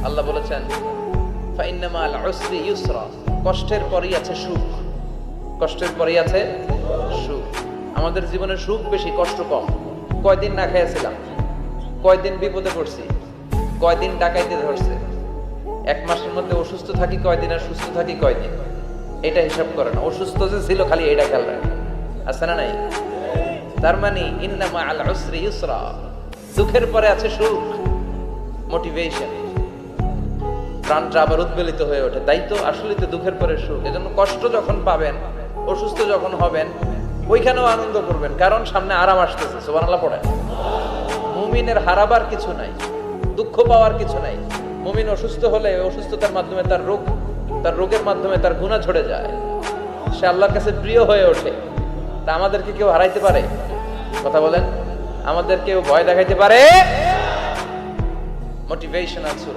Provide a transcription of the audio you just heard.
আল্লাহ বলেছেন ফাইন্না মাল উসরি ইউসরা, কষ্টের পরেই আছে সুখ। কষ্টের পরেই আছে সুখ। আমাদের জীবনে সুখ বেশি, কষ্ট কম। কয়দিন না খেয়েছিলাম, কয়দিন বিপদে পড়ছি, কয়দিন ডাকাইতে ধরছে, এক মাসের মধ্যে অসুস্থ থাকি কয়দিন আর সুস্থ থাকি কয়দিন, এটা হিসাব করে না। অসুস্থ যে ছিল খালি এটা খেয়াল রাখে, আছে না নাই? তার মানে ইন্না মাল উসরি ইউসরা, দুঃখের পরে আছে সুখ, মোটিভেশন, প্রাণটা আবার উদ্বেলিত হয়ে ওঠে। তাই তো আসলে তো দুঃখের পরে সুখ। এজন্য কষ্ট যখন পাবেন, অসুস্থ যখন হবেন, ওইখানেও আনন্দ করবেন, কারণ সামনে আরাম আসতেছে। সুবহানাল্লাহ পড়েন। মুমিনের হারাবার কিছু নাই, দুঃখ পাওয়ার কিছু নাই। মুমিন অসুস্থ হলে অসুস্থতার মাধ্যমে তার রোগের মাধ্যমে তার গুনাহ ঝরে যায়, সে আল্লাহর কাছে প্রিয় হয়ে ওঠে। তা আমাদেরকে কেউ হারাইতে পারে? কথা বলেন, আমাদের কেউ ভয় দেখাইতে পারে? মোটিভেশনাল সূরা।